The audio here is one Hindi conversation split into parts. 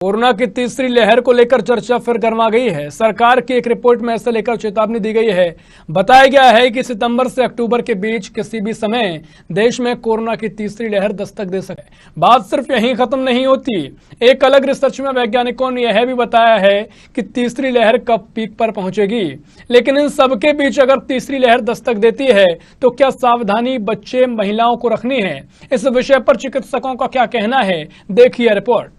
कोरोना की तीसरी लहर को लेकर चर्चा फिर गर्मा गई है। सरकार की एक रिपोर्ट में ऐसे लेकर चेतावनी दी गई है। बताया गया है कि सितंबर से अक्टूबर के बीच किसी भी समय देश में कोरोना की तीसरी लहर दस्तक दे सके। बात सिर्फ यहीं खत्म नहीं होती। एक अलग रिसर्च में वैज्ञानिकों ने यह भी बताया है कि तीसरी लहर कब पीक पर पहुंचेगी। लेकिन इन सबके बीच अगर तीसरी लहर दस्तक देती है तो क्या सावधानी बच्चे महिलाओं को रखनी है? इस विषय पर चिकित्सकों का क्या कहना है, देखिए रिपोर्ट।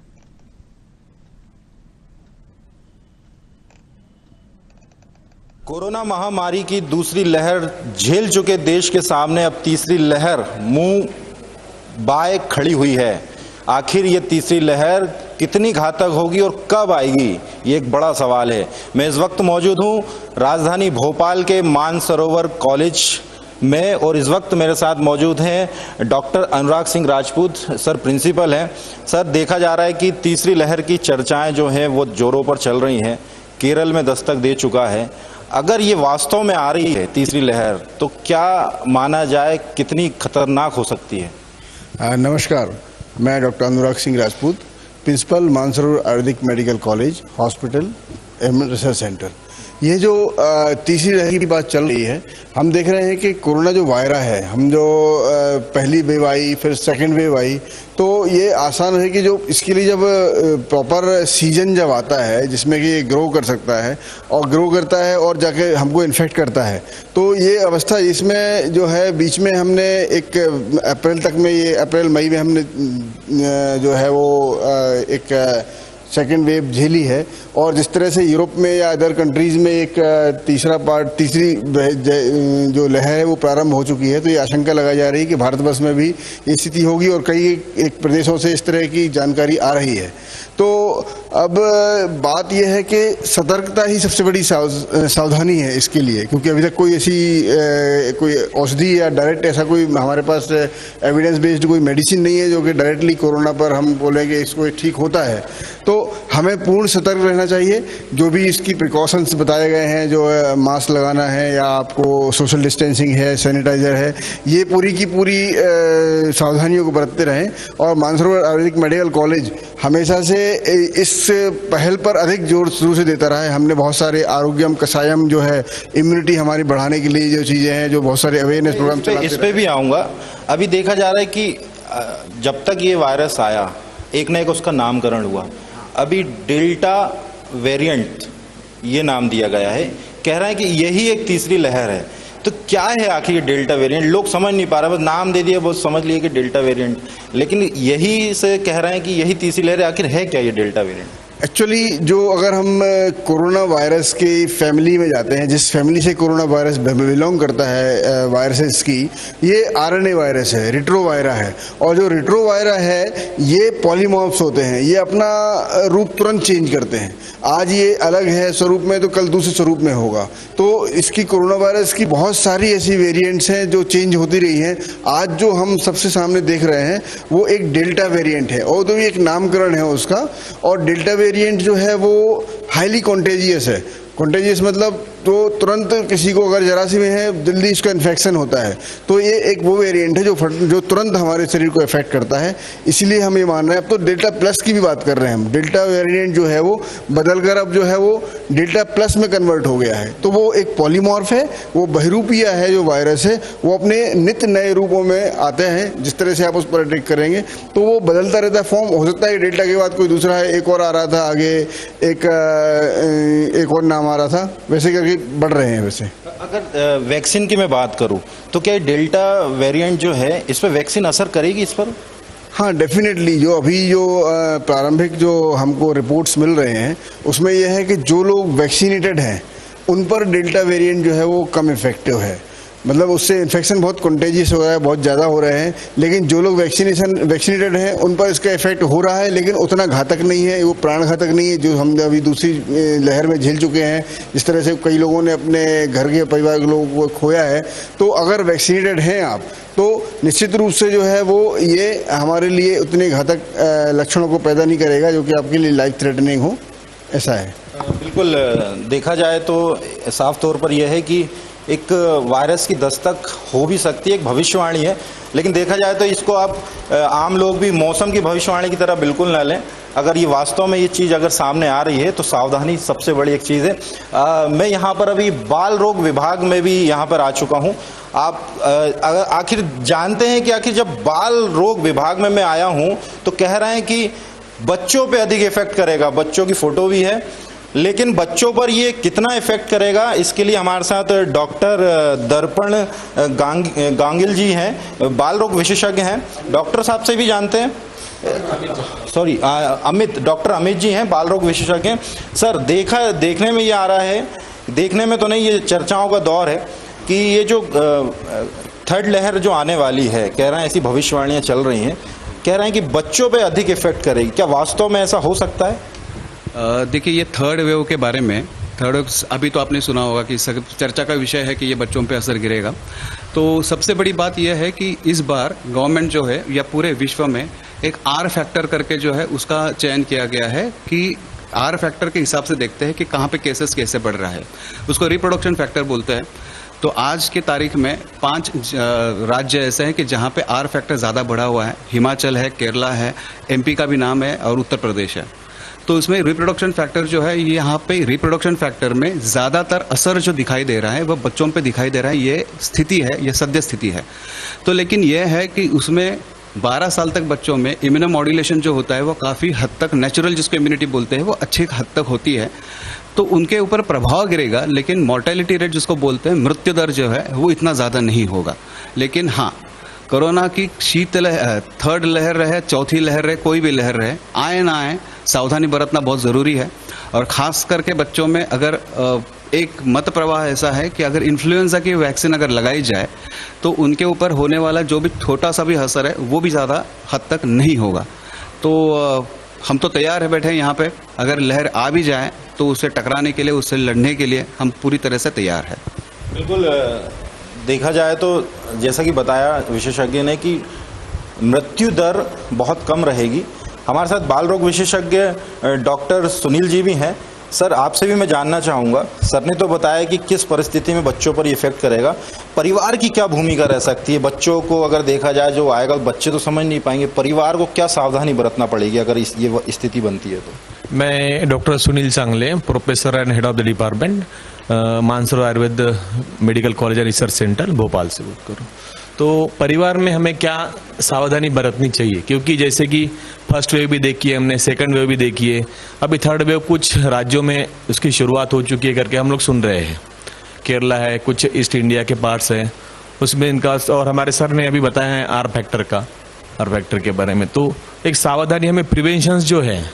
कोरोना महामारी की दूसरी लहर झेल चुके देश के सामने अब तीसरी लहर मुंह बाए खड़ी हुई है। आखिर ये तीसरी लहर कितनी घातक होगी और कब आएगी, ये एक बड़ा सवाल है। मैं इस वक्त मौजूद हूँ राजधानी भोपाल के मानसरोवर कॉलेज में और इस वक्त मेरे साथ मौजूद हैं doctor Anurag Singh Rajput sir, principal हैं। सर, देखा जा रहा है कि तीसरी लहर की चर्चाएं जो हैं वो जोरों पर चल रही हैं। केरल में दस्तक दे चुका है। अगर ये वास्तव में आ रही है तीसरी लहर तो क्या माना जाए, कितनी खतरनाक हो सकती है? नमस्कार, मैं doctor Anurag Singh Rajput, principal Mansarovar Ayurvedic medical college hospital एवं रिसर्च सेंटर। ये जो तीसरी लहर की बात चल रही है, हम देख रहे हैं कि कोरोना जो वायरस है, हम जो पहली वेव आई, फिर सेकंड वेव आई, तो ये आसान है कि जो इसके लिए जब प्रॉपर सीजन जब आता है जिसमें कि ये ग्रो कर सकता है और ग्रो करता है और जाके हमको इन्फेक्ट करता है, तो ये अवस्था इसमें जो है बीच में हमने एक अप्रैल तक में, ये अप्रैल मई में हमने जो है वो एक सेकेंड वेव झेली है। और जिस तरह से यूरोप में या अदर कंट्रीज़ में एक तीसरी जो लहर है वो प्रारंभ हो चुकी है, तो ये आशंका लगाई जा रही है कि भारतवर्ष में भी ये स्थिति होगी और कई एक प्रदेशों से इस तरह की जानकारी आ रही है। तो अब बात यह है कि सतर्कता ही सबसे बड़ी सावधानी है इसके लिए, क्योंकि अभी तक कोई ऐसी कोई औषधि या डायरेक्ट ऐसा कोई हमारे पास एविडेंस बेस्ड कोई मेडिसिन नहीं है जो कि डायरेक्टली कोरोना पर हम बोलेंगे इसको ठीक होता है। तो हमें पूर्ण सतर्क रहना चाहिए। जो भी इसकी प्रिकॉशंस बताए गए हैं, जो मास्क लगाना है या आपको सोशल डिस्टेंसिंग है, सैनिटाइजर है, ये पूरी की पूरी सावधानियों को बरतते रहें। और मानसरोवर आयुर्वेदिक मेडिकल कॉलेज हमेशा से इस पहल पर अधिक जोर शुरू से देता रहा है। हमने बहुत सारे आरोग्यम कषायम जो है इम्यूनिटी हमारी बढ़ाने के लिए जो चीज़ें हैं, जो बहुत सारे अवेयरनेस प्रोग्राम चलाते हैं, इस पे भी आऊँगा। अभी देखा जा रहा है कि जब तक ये वायरस आया एक न एक उसका नामकरण हुआ। अभी डेल्टा वेरिएंट ये नाम दिया गया है, कह रहा है कि यही एक तीसरी लहर है। तो क्या है आखिर ये डेल्टा वेरिएंट? लोग समझ नहीं पा रहे, बस नाम दे दिया, बहुत समझ लिए कि डेल्टा वेरिएंट, लेकिन यही से कह रहे हैं कि यही तीसरी लहर है। आखिर है क्या ये डेल्टा वेरिएंट? एक्चुअली जो अगर हम कोरोना वायरस की फैमिली में जाते हैं, जिस फैमिली से कोरोना वायरस बिलोंग करता है वायरसेस की, ये आरएनए वायरस है, रिट्रोवायरा है। और जो रिट्रोवायरा है ये पॉलीमॉर्फ्स होते हैं, ये अपना रूप तुरंत चेंज करते हैं। आज ये अलग है स्वरूप में तो कल दूसरे स्वरूप में होगा। तो इसकी कोरोना वायरस की बहुत सारी ऐसी वेरिएंट्स हैं जो चेंज होती रही हैं। आज जो हम सबसे सामने देख रहे हैं वो एक डेल्टा वेरिएंट है, और तो एक नामकरण है उसका। और डेल्टा वेरिएंट जो है वो हाईली कॉन्टेजियस है। कॉन्टेजियस मतलब तो तुरंत किसी को अगर जरा सी में है जल्दी इसका इन्फेक्शन होता है। तो ये एक वो वेरिएंट है जो तुरंत हमारे शरीर को इफेक्ट करता है। इसीलिए हम ये मान रहे हैं। अब तो डेल्टा प्लस की भी बात कर रहे हैं हम। डेल्टा वेरिएंट जो है वो बदलकर अब जो है वो डेल्टा प्लस में कन्वर्ट हो गया है। तो वो एक पॉलीमॉर्फ है, वो बहुरूपीय है जो वायरस है, वो अपने नित्य नए रूपों में आते हैं। जिस तरह से आप उस पर अटैक करेंगे तो वो बदलता रहता है फॉर्म। हो सकता है डेल्टा के बाद कोई दूसरा है, एक और आ रहा था आगे, एक और नाम आ रहा था, वैसे करके बढ़ रहे हैं। वैसे अगर वैक्सीन की मैं बात करूं तो क्या डेल्टा वेरिएंट जो है इस पर वैक्सीन असर करेगी इस पर? हाँ, डेफिनेटली। जो अभी जो प्रारंभिक जो हमको रिपोर्ट्स मिल रहे हैं उसमें यह है कि जो लोग वैक्सीनेटेड हैं उन पर डेल्टा वेरिएंट जो है वो कम इफेक्टिव है। मतलब उससे इन्फेक्शन बहुत कंटेजियस हो रहा है, बहुत ज़्यादा हो रहे हैं। लेकिन जो लोग वैक्सीनेटेड हैं उन पर इसका इफेक्ट हो रहा है, लेकिन उतना घातक नहीं है, वो प्राण घातक नहीं है जो हम अभी दूसरी लहर में झेल चुके हैं। जिस तरह से कई लोगों ने अपने घर के परिवार के लोगों को खोया है। तो अगर वैक्सीनेटेड हैं आप तो निश्चित रूप से जो है वो ये हमारे लिए उतने घातक लक्षणों को पैदा नहीं करेगा जो कि आपके लिए लाइफ थ्रेटनिंग हो। ऐसा है। बिल्कुल, देखा जाए तो साफ तौर पर यह है कि एक वायरस की दस्तक हो भी सकती है, एक भविष्यवाणी है। लेकिन देखा जाए तो इसको आप आम लोग भी मौसम की भविष्यवाणी की तरह बिल्कुल न लें। अगर ये वास्तव में ये चीज़ अगर सामने आ रही है तो सावधानी सबसे बड़ी एक चीज़ है। मैं यहाँ पर अभी बाल रोग विभाग में भी यहाँ पर आ चुका हूँ। आप आखिर जानते हैं कि आखिर जब बाल रोग विभाग में मैं आया हूँ तो कह रहे हैं कि बच्चों पे अधिक इफेक्ट करेगा, बच्चों की फोटो भी है, लेकिन बच्चों पर ये कितना इफेक्ट करेगा इसके लिए हमारे साथ डॉक्टर दर्पण गांगिल जी हैं, बाल रोग विशेषज्ञ हैं। डॉक्टर साहब से भी जानते हैं, सॉरी डॉक्टर अमित जी हैं, बाल रोग विशेषज्ञ। सर देखने में ये आ रहा है, देखने में तो नहीं, ये चर्चाओं का दौर है कि ये जो थर्ड लहर जो आने वाली है, कह रहे हैं ऐसी भविष्यवाणियां चल रही हैं, कह रहे हैं कि बच्चों पे अधिक इफेक्ट करेगी। क्या वास्तव में ऐसा हो सकता है? देखिए, ये थर्ड वेव के बारे में अभी तो आपने सुना होगा कि चर्चा का विषय है कि ये बच्चों पे असर गिरेगा। तो सबसे बड़ी बात यह है कि इस बार गवर्नमेंट जो है या पूरे विश्व में एक आर फैक्टर करके जो है उसका चयन किया गया है कि आर फैक्टर के हिसाब से देखते हैं कि कहाँ पे केसेस कैसे बढ़ रहा है, उसको रिप्रोडक्शन फैक्टर बोलते हैं। तो आज के तारीख में 5 राज्य ऐसे हैं कि जहाँ पे आर फैक्टर ज़्यादा बढ़ा हुआ है। हिमाचल है, केरला है, एमपी का भी नाम है और उत्तर प्रदेश है। तो इसमें रिप्रोडक्शन फैक्टर जो है, ये यहाँ पे रिप्रोडक्शन फैक्टर में ज़्यादातर असर जो दिखाई दे रहा है वह बच्चों पे दिखाई दे रहा है। ये स्थिति है, ये सद्य स्थिति है। तो लेकिन यह है कि उसमें 12 साल तक बच्चों में इम्यूनोमॉड्यूलेशन जो होता है वो काफ़ी हद तक नेचुरल, जिसको इम्यूनिटी बोलते हैं, वो अच्छी हद तक होती है। तो उनके ऊपर प्रभाव गिरेगा, लेकिन मॉर्टेलिटी रेट जिसको बोलते हैं, मृत्यु दर जो है वो इतना ज़्यादा नहीं होगा। लेकिन हाँ, कोरोना की थर्ड लहर रहे, चौथी लहर रहे, कोई भी लहर रहे, आए ना आए, सावधानी बरतना बहुत ज़रूरी है। और ख़ास करके बच्चों में अगर एक मत प्रवाह ऐसा है कि अगर इन्फ्लुएंजा की वैक्सीन अगर लगाई जाए तो उनके ऊपर होने वाला जो भी छोटा सा भी असर है वो भी ज़्यादा हद तक नहीं होगा। तो हम तो तैयार है बैठे यहाँ पे, अगर लहर आ भी जाए तो उससे टकराने के लिए, उससे लड़ने के लिए हम पूरी तरह से तैयार है। बिल्कुल, देखा जाए तो जैसा कि बताया विशेषज्ञ ने कि मृत्यु दर बहुत कम रहेगी। हमारे साथ बाल रोग विशेषज्ञ डॉक्टर सुनील जी भी हैं। सर, आपसे भी मैं जानना चाहूँगा, सर ने तो बताया कि किस परिस्थिति में बच्चों पर इफेक्ट करेगा, परिवार की क्या भूमिका रह सकती है? बच्चों को अगर देखा जाए, जो आएगा बच्चे तो समझ नहीं पाएंगे, परिवार को क्या सावधानी बरतना पड़ेगी अगर ये स्थिति बनती है तो? मैं डॉक्टर सुनील चांगले, professor and head of the department, Mansarovar Ayurveda medical college and research centre Bhopal से बात करूँ। तो परिवार में हमें क्या सावधानी बरतनी चाहिए, क्योंकि जैसे कि फर्स्ट वेव भी देखी है हमने, सेकंड वेव भी देखी है, अभी थर्ड वेव कुछ राज्यों में उसकी शुरुआत हो चुकी है करके हम लोग सुन रहे हैं। केरला है, कुछ ईस्ट इंडिया के पार्ट्स हैं, उसमें इनका, और हमारे सर ने अभी बताया है आर फैक्टर के बारे में। तो एक सावधानी हमें, प्रिवेंशंस जो है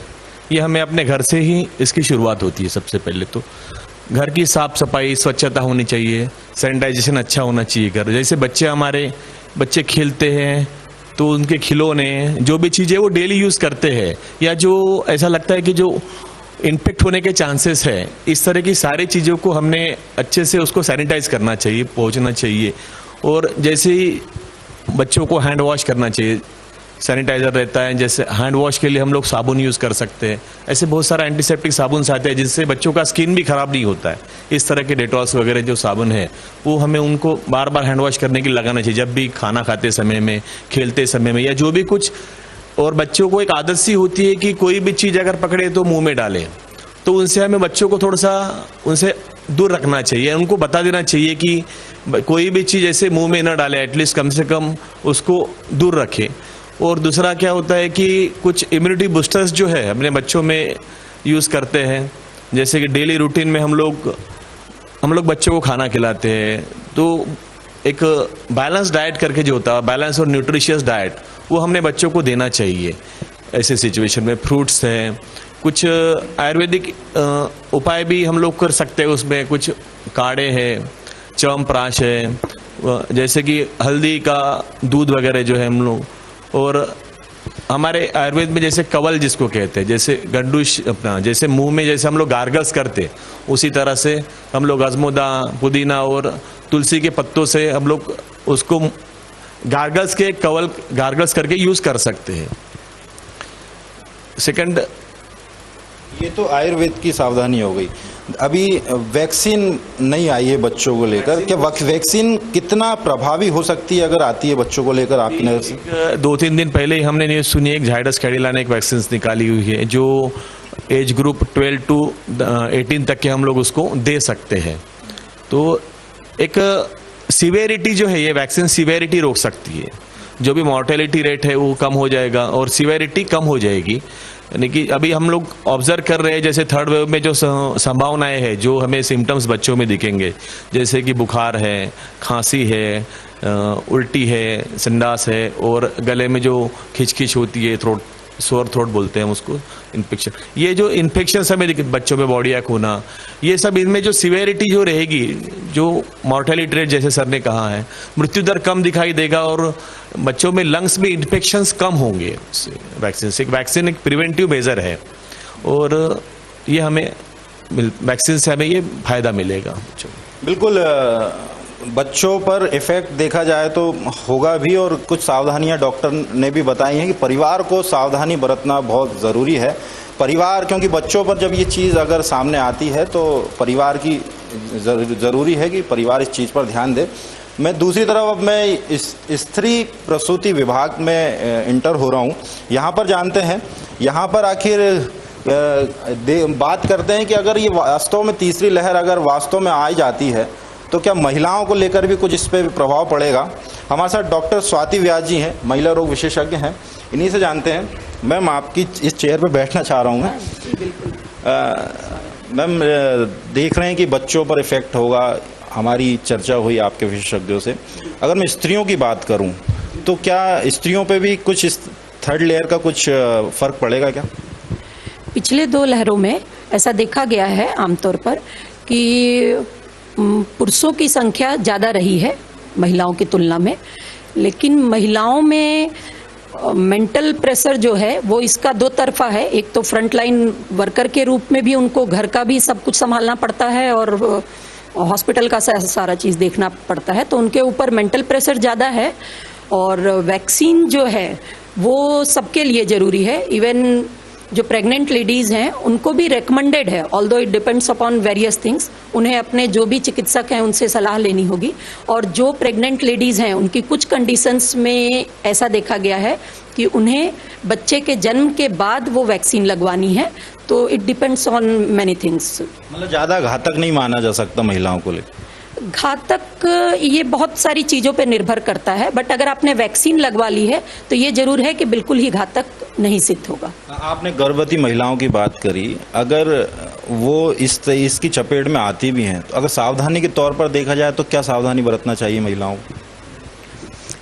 ये हमें अपने घर से ही इसकी शुरुआत होती है। सबसे पहले तो घर की साफ सफाई, स्वच्छता होनी चाहिए, सैनिटाइजेशन अच्छा होना चाहिए घर। जैसे बच्चे खेलते हैं तो उनके खिलौने, जो भी चीज़ें वो डेली यूज़ करते हैं, या जो ऐसा लगता है कि जो इन्फेक्ट होने के चांसेस है, इस तरह की सारी चीज़ों को हमने अच्छे से उसको सैनिटाइज करना चाहिए, पहुँचना चाहिए। और जैसे ही बच्चों को हैंड वॉश करना चाहिए, सैनिटाइजर रहता है, जैसे हैंड वॉश के लिए हम लोग साबुन यूज़ कर सकते हैं। ऐसे बहुत सारा एंटीसेप्टिक साबुन आते हैं जिससे बच्चों का स्किन भी खराब नहीं होता है। इस तरह के डेटॉल्स वगैरह जो साबुन है वो हमें उनको बार बार हैंड वॉश करने के लिए लगाना चाहिए, जब भी खाना खाते समय में, खेलते समय में, या जो भी कुछ। और बच्चों को एक आदत सी होती है कि कोई भी चीज़ अगर पकड़े तो मुँह में डाले, तो उनसे हमें बच्चों को थोड़ा सा उनसे दूर रखना चाहिए। उनको बता देना चाहिए कि कोई भी चीज़ ऐसे मुँह में न डाले, एटलीस्ट कम से कम उसको दूर रखें। और दूसरा क्या होता है कि कुछ इम्यूनिटी बूस्टर्स जो है अपने बच्चों में यूज़ करते हैं, जैसे कि डेली रूटीन में हम लोग बच्चों को खाना खिलाते हैं, तो एक बैलेंस डाइट करके जो होता है, बैलेंस और न्यूट्रिशियस डाइट, वो हमने बच्चों को देना चाहिए ऐसे सिचुएशन में। फ्रूट्स हैं, कुछ आयुर्वेदिक उपाय भी हम लोग कर सकते हैं, उसमें कुछ काढ़े हैं, च्यवनप्राश है, जैसे कि हल्दी का दूध वगैरह जो है हम लोग। और हमारे आयुर्वेद में जैसे कवल जिसको कहते हैं, जैसे गड्डूश अपना, जैसे मुंह में जैसे हम लोग गार्गल्स करते, उसी तरह से हम लोग अजमोदा, पुदीना और तुलसी के पत्तों से हम लोग उसको गार्गल्स करके यूज कर सकते हैं। सेकंड, ये तो आयुर्वेद की सावधानी हो गई। अभी वैक्सीन नहीं आई है बच्चों को लेकर, क्या वैक्सीन कितना प्रभावी हो सकती है अगर आती है बच्चों को लेकर आपकी नज़र से? 2-3 दिन पहले ही हमने न्यूज़ सुनी, एक जाइडस कैडिला ने एक वैक्सीन निकाली हुई है जो एज ग्रुप 12 to 18 तक के हम लोग उसको दे सकते हैं। तो एक सीवेरिटी जो है, ये वैक्सीन सीवेरिटी रोक सकती है, जो भी मॉर्टेलिटी रेट है वो कम हो जाएगा और सीवेरिटी कम हो जाएगी। यानी कि अभी हम लोग ऑब्जर्व कर रहे हैं जैसे थर्ड वेव में जो संभावनाएं है, जो हमें सिम्टम्स बच्चों में दिखेंगे, जैसे कि बुखार है, खांसी है, उल्टी है, संडास है और गले में जो खिचखिच होती है, सोर थ्रोट बोलते हैं उसको, इन्फेक्शन, ये जो इन्फेक्शन हमें बच्चों में बॉडी एक्ट होना, ये सब इनमें जो सिवेरिटी जो रहेगी, जो मॉर्टेलिटी रेट जैसे सर ने कहा है, मृत्यु दर कम दिखाई देगा और बच्चों में लंग्स में इन्फेक्शंस कम होंगे वैक्सीन से। वैक्सीन एक प्रिवेंटिव मेजर है और ये हमें वैक्सीन से हमें ये फायदा मिलेगा बच्चों को। बिल्कुल, बच्चों पर इफेक्ट देखा जाए तो होगा भी और कुछ सावधानियां डॉक्टर ने भी बताई हैं कि परिवार को सावधानी बरतना बहुत ज़रूरी है। परिवार, क्योंकि बच्चों पर जब ये चीज़ अगर सामने आती है तो परिवार की ज़रूरी है कि परिवार इस चीज़ पर ध्यान दे। मैं दूसरी तरफ अब मैं इस स्त्री प्रसूति विभाग में इंटर हो रहा हूँ। यहाँ पर जानते हैं, यहाँ पर आखिर बात करते हैं कि अगर ये वास्तव में तीसरी लहर अगर वास्तव में आ जाती है तो क्या महिलाओं को लेकर भी कुछ इस पर प्रभाव पड़ेगा। हमारे साथ डॉक्टर स्वाति व्यास जी हैं, महिला रोग विशेषज्ञ हैं, इन्हीं से जानते हैं। मैम, आपकी इस चेयर पर बैठना चाह रहा हूँ मैं। मैम, देख रहे हैं कि बच्चों पर इफेक्ट होगा, हमारी चर्चा हुई आपके विशेषज्ञों से। अगर मैं स्त्रियों की बात करूं तो क्या स्त्रियों पे भी कुछ इस थर्ड लेयर का कुछ फर्क पड़ेगा क्या? पिछले 2 लहरों में ऐसा देखा गया है आमतौर पर कि पुरुषों की संख्या ज़्यादा रही है महिलाओं की तुलना में, लेकिन महिलाओं में मेंटल प्रेशर जो है वो इसका 2 तरफा है। एक तो फ्रंटलाइन वर्कर के रूप में भी उनको घर का भी सब कुछ संभालना पड़ता है और हॉस्पिटल का सारा चीज़ देखना पड़ता है, तो उनके ऊपर मेंटल प्रेशर ज़्यादा है। और वैक्सीन जो है वो सबके लिए ज़रूरी है, इवन जो प्रेग्नेंट लेडीज़ हैं उनको भी रेकमेंडेड है, although it depends upon various things. उन्हें अपने जो भी चिकित्सक हैं उनसे सलाह लेनी होगी। और जो प्रेग्नेंट लेडीज़ हैं उनकी कुछ कंडीशंस में ऐसा देखा गया है कि उन्हें बच्चे के जन्म के बाद वो वैक्सीन लगवानी है, तो it depends on many things. मतलब ज़्यादा घातक नहीं माना जा सकता महिलाओं को लेकर? घातक ये बहुत सारी चीज़ों पे निर्भर करता है, बट अगर आपने वैक्सीन लगवा ली है तो ये जरूर है कि बिल्कुल ही घातक नहीं सिद्ध होगा। आपने गर्भवती महिलाओं की बात करी, अगर वो इसकी चपेट में आती भी हैं तो अगर सावधानी के तौर पर देखा जाए तो क्या सावधानी बरतना चाहिए महिलाओं को?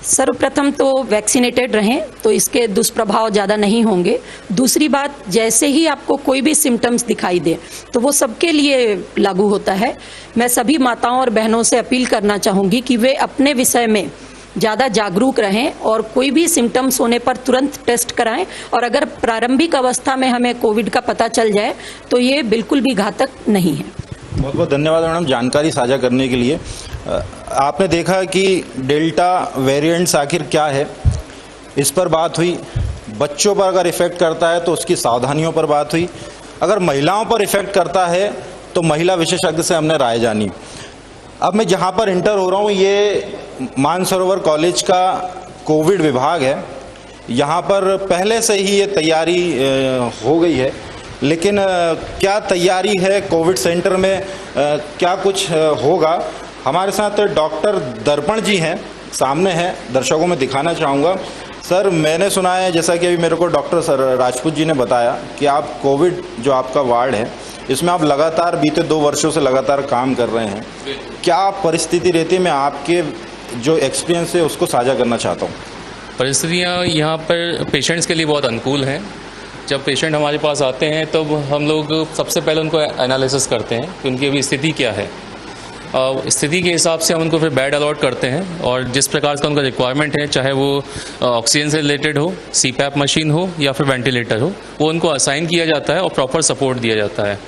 सर्वप्रथम तो वैक्सीनेटेड रहें तो इसके दुष्प्रभाव ज़्यादा नहीं होंगे। दूसरी बात, जैसे ही आपको कोई भी सिम्टम्स दिखाई दे तो वो सबके लिए लागू होता है। मैं सभी माताओं और बहनों से अपील करना चाहूँगी कि वे अपने विषय में ज़्यादा जागरूक रहें और कोई भी सिम्टम्स होने पर तुरंत टेस्ट कराएं। और अगर प्रारंभिक अवस्था में हमें कोविड का पता चल जाए तो ये बिल्कुल भी घातक नहीं है। बहुत बहुत धन्यवाद मैडम जानकारी साझा करने के लिए। आपने देखा कि डेल्टा वेरिएंट्स आखिर क्या है, इस पर बात हुई। बच्चों पर अगर इफेक्ट करता है तो उसकी सावधानियों पर बात हुई। अगर महिलाओं पर इफेक्ट करता है तो महिला विशेषज्ञ से हमने राय जानी। अब मैं जहाँ पर इंटर हो रहा हूँ ये मानसरोवर कॉलेज का कोविड विभाग है। यहाँ पर पहले से ही ये तैयारी हो गई है, लेकिन क्या तैयारी है कोविड सेंटर में, क्या कुछ होगा? हमारे साथ डॉक्टर दर्पण जी हैं, सामने हैं, दर्शकों में दिखाना चाहूँगा। सर, मैंने सुना है, जैसा कि अभी मेरे को डॉक्टर सर राजपूत जी ने बताया कि आप कोविड जो आपका वार्ड है इसमें आप लगातार बीते 2 वर्षों से लगातार काम कर रहे हैं। क्या परिस्थिति रहती है? मैं आपके जो एक्सपीरियंस है उसको साझा करना चाहता हूँ। परिस्थितियाँ यहाँ पर पेशेंट्स के लिए बहुत अनुकूल हैं। जब पेशेंट हमारे पास आते हैं तब हम लोग सबसे पहले उनको एनालिसिस करते हैं कि उनकी अभी स्थिति क्या है। स्थिति के हिसाब से हम उनको फिर बेड अलॉट करते हैं और जिस प्रकार का उनका रिक्वायरमेंट है, चाहे वो ऑक्सीजन से रिलेटेड हो, सीपैप मशीन हो या फिर वेंटिलेटर हो, वो उनको असाइन किया जाता है और प्रॉपर सपोर्ट दिया जाता है।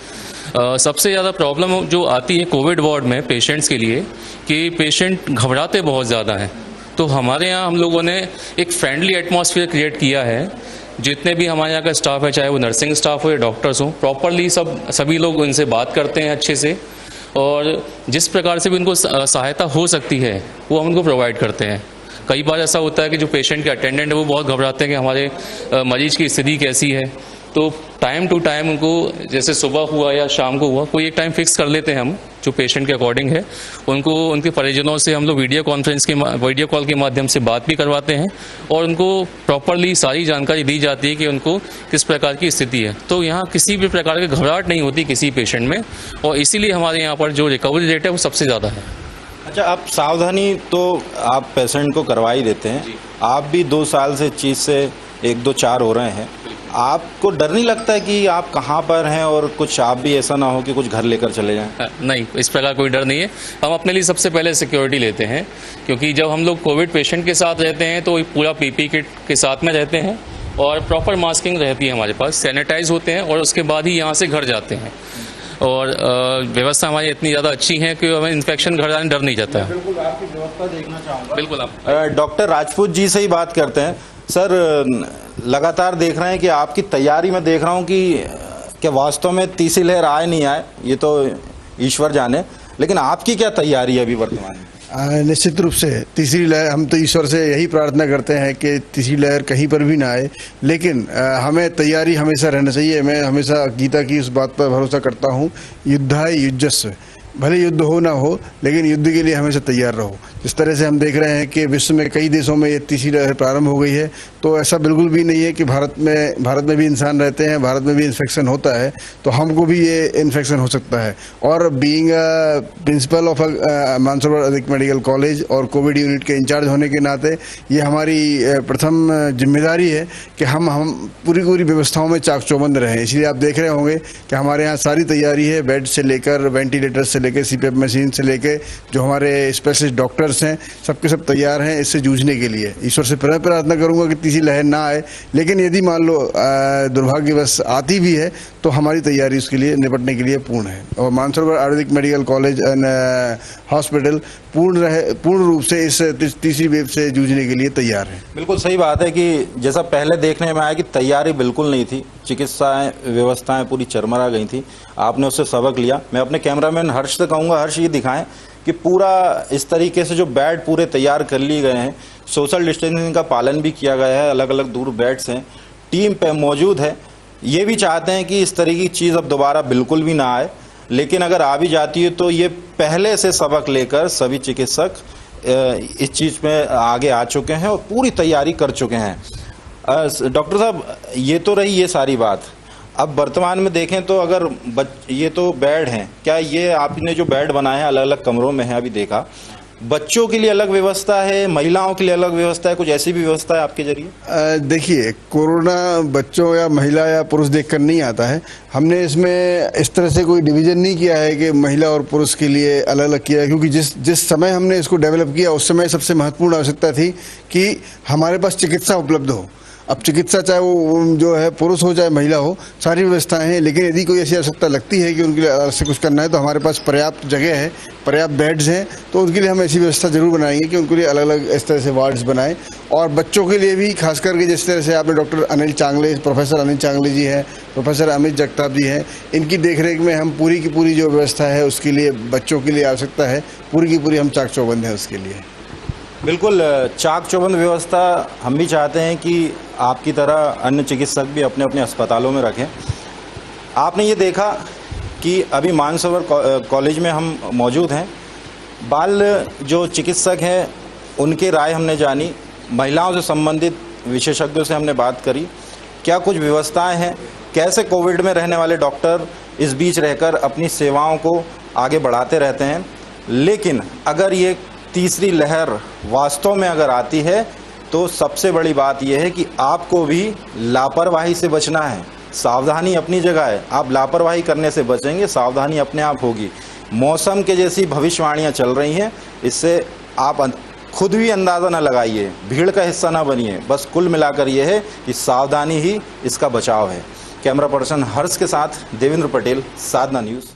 सबसे ज़्यादा प्रॉब्लम जो आती है कोविड वार्ड में पेशेंट्स के लिए कि पेशेंट घबराते बहुत ज़्यादा हैं। तो हमारे यहाँ हम लोगों ने एक फ्रेंडली एटमॉस्फेयर क्रिएट किया है जितने भी हमारे यहाँ का स्टाफ है, चाहे वो नर्सिंग स्टाफ हो या डॉक्टर्स हो, प्रॉपरली सभी लोग उनसे बात करते हैं अच्छे से, और जिस प्रकार से भी उनको सहायता हो सकती है वो हम उनको प्रोवाइड करते हैं। कई बार ऐसा होता है कि जो पेशेंट के अटेंडेंट है वो बहुत घबराते हैं कि हमारे मरीज की स्थिति कैसी है, तो टाइम टू टाइम उनको, जैसे सुबह हुआ या शाम को हुआ, कोई एक टाइम फिक्स कर लेते हैं हम जो पेशेंट के अकॉर्डिंग है। उनको उनके परिजनों से हम लोग वीडियो कॉल के माध्यम से बात भी करवाते हैं और उनको प्रॉपरली सारी जानकारी दी जाती है कि उनको किस प्रकार की स्थिति है। तो यहाँ किसी भी प्रकार की घबराहट नहीं होती किसी पेशेंट में, और इसीलिए हमारे यहाँ पर जो रिकवरी रेट है वो सबसे ज़्यादा है। अच्छा, आप सावधानी तो आप पेशेंट को करवा ही देते हैं, आप भी 2 साल से चीज़ से 1-2-4 हो रहे हैं, आपको डर नहीं लगता है कि आप कहाँ पर हैं और कुछ आप भी ऐसा ना हो कि कुछ घर लेकर चले जाएं? नहीं, इस प्रकार कोई डर नहीं है। हम अपने लिए सबसे पहले सिक्योरिटी लेते हैं, क्योंकि जब हम लोग कोविड पेशेंट के साथ रहते हैं तो पूरा पीपी किट के साथ में रहते हैं और प्रॉपर मास्किंग रहती है हमारे पास, सैनिटाइज होते हैं और उसके बाद ही यहाँ से घर जाते हैं। और व्यवस्था हमारी इतनी ज़्यादा अच्छी है कि हमें इन्फेक्शन घर जाने डर नहीं जाता है। बिल्कुल आपकी व्यवस्था देखना चाहूँगा। बिल्कुल आप डॉक्टर राजपूत जी से ही बात करते हैं। सर, लगातार देख रहे हैं कि आपकी तैयारी में देख रहा हूँ कि वास्तव में तीसरी लहर आए नहीं आए ये तो ईश्वर जाने, लेकिन आपकी क्या तैयारी है अभी वर्तमान में? निश्चित रूप से तीसरी लहर, हम तो ईश्वर से यही प्रार्थना करते हैं कि तीसरी लहर कहीं पर भी ना आए, लेकिन हमें तैयारी हमेशा रहना चाहिए। मैं हमेशा गीता की उस बात पर भरोसा करता हूँ, युद्धाय युज्यस्व, भले युद्ध हो ना हो लेकिन युद्ध के लिए हमेशा तैयार रहो। जिस तरह से हम देख रहे हैं कि विश्व में कई देशों में ये तीसरी लहर प्रारंभ हो गई है, तो ऐसा बिल्कुल भी नहीं है कि भारत में भी इंसान रहते हैं, भारत में भी इन्फेक्शन होता है, तो हमको भी ये इन्फेक्शन हो सकता है। और being principle of Mansarovar Ayurvedic medical college और कोविड यूनिट के इंचार्ज होने के नाते ये हमारी प्रथम जिम्मेदारी है कि हम पूरी व्यवस्थाओं में चाक चौबंद रहें। इसलिए आप देख रहे होंगे कि हमारे यहाँ सारी तैयारी है, बेड से लेकर वेंटिलेटर से लेकर सीपीएप मशीन से लेकर जो हमारे स्पेशलिस्ट डॉक्टर्स हैं, सबके सब तैयार हैं इससे जूझने के लिए। ईश्वर से प्रार्थना करूंगा कि तीसरी लहर ना आए, लेकिन यदि मान लो दुर्भाग्यवश आती भी है तो हमारी तैयारी उसके लिए निपटने के लिए पूर्ण है। और Mansarovar Ayurvedic medical college and hospital पूर्ण रूप से इस तीसरी वेव से जूझने के लिए तैयार है। बिल्कुल सही बात है कि जैसा पहले देखने में आया कि तैयारी बिल्कुल नहीं थी, चिकित्साएं व्यवस्थाएं पूरी चरमरा गई थी, आपने उससे सबक लिया। मैं अपने कैमरामैन हर्ष से कहूँगा, हर्ष ये दिखाएं कि पूरा इस तरीके से जो बेड पूरे तैयार कर लिए गए हैं, सोशल डिस्टेंसिंग का पालन भी किया गया है, अलग अलग दूर बेड्स हैं, टीम पे मौजूद है। ये भी चाहते हैं कि इस तरीके की चीज़ अब दोबारा बिल्कुल भी ना आए, लेकिन अगर आ भी जाती है तो ये पहले से सबक लेकर सभी चिकित्सक इस चीज़ में आगे आ चुके हैं और पूरी तैयारी कर चुके हैं। डॉक्टर साहब, ये तो रही ये सारी बात, अब वर्तमान में देखें तो अगर ये तो बेड हैं, क्या ये आपने जो बेड बनाए हैं अलग अलग कमरों में है, अभी देखा, बच्चों के लिए अलग व्यवस्था है, महिलाओं के लिए अलग व्यवस्था है, कुछ ऐसी भी व्यवस्था है आपके जरिए? देखिए, कोरोना बच्चों या महिला या पुरुष देखकर नहीं आता है। हमने इसमें इस तरह से कोई डिवीजन नहीं किया है कि महिला और पुरुष के लिए अलग अलग किया है, क्योंकि जिस समय हमने इसको डेवलप किया उस समय सबसे महत्वपूर्ण आवश्यकता थी कि हमारे पास चिकित्सा उपलब्ध हो। अब चिकित्सा चाहे वो जो है पुरुष हो चाहे महिला हो, सारी व्यवस्थाएं हैं, लेकिन यदि कोई ऐसी आवश्यकता लगती है कि उनके लिए अलग से कुछ करना है तो हमारे पास पर्याप्त जगह है, पर्याप्त बेड्स हैं, तो उनके लिए हम ऐसी व्यवस्था जरूर बनाएंगे कि उनके लिए अलग अलग इस तरह से वार्ड्स बनाएं। और बच्चों के लिए भी खास करके जिस तरह से आपने डॉक्टर अनिल चांगले, प्रोफेसर अनिल चांगले जी हैं, प्रोफेसर अमित जगताप जी हैं, इनकी देखरेख में हम पूरी की पूरी जो व्यवस्था है उसके लिए बच्चों के लिए आवश्यकता है, पूरी की पूरी हम चाक चौबंद हैं उसके लिए। बिल्कुल चाक चौबंद व्यवस्था हम भी चाहते हैं कि आपकी तरह अन्य चिकित्सक भी अपने अपने अस्पतालों में रखें। आपने ये देखा कि अभी मानसरोवर कॉलेज में हम मौजूद हैं, बाल जो चिकित्सक हैं उनकी राय हमने जानी, महिलाओं से संबंधित विशेषज्ञों से हमने बात करी, क्या कुछ व्यवस्थाएं हैं, कैसे कोविड में रहने वाले डॉक्टर इस बीच रहकर अपनी सेवाओं को आगे बढ़ाते रहते हैं। लेकिन अगर ये तीसरी लहर वास्तव में अगर आती है तो सबसे बड़ी बात यह है कि आपको भी लापरवाही से बचना है। सावधानी अपनी जगह है, आप लापरवाही करने से बचेंगे, सावधानी अपने आप होगी। मौसम के जैसी भविष्यवाणियां चल रही हैं, इससे आप खुद भी अंदाज़ा न लगाइए, भीड़ का हिस्सा ना बनिए, बस कुल मिलाकर यह है कि सावधानी ही इसका बचाव है। कैमरा पर्सन हर्ष के साथ देवेंद्र पटेल, साधना न्यूज़।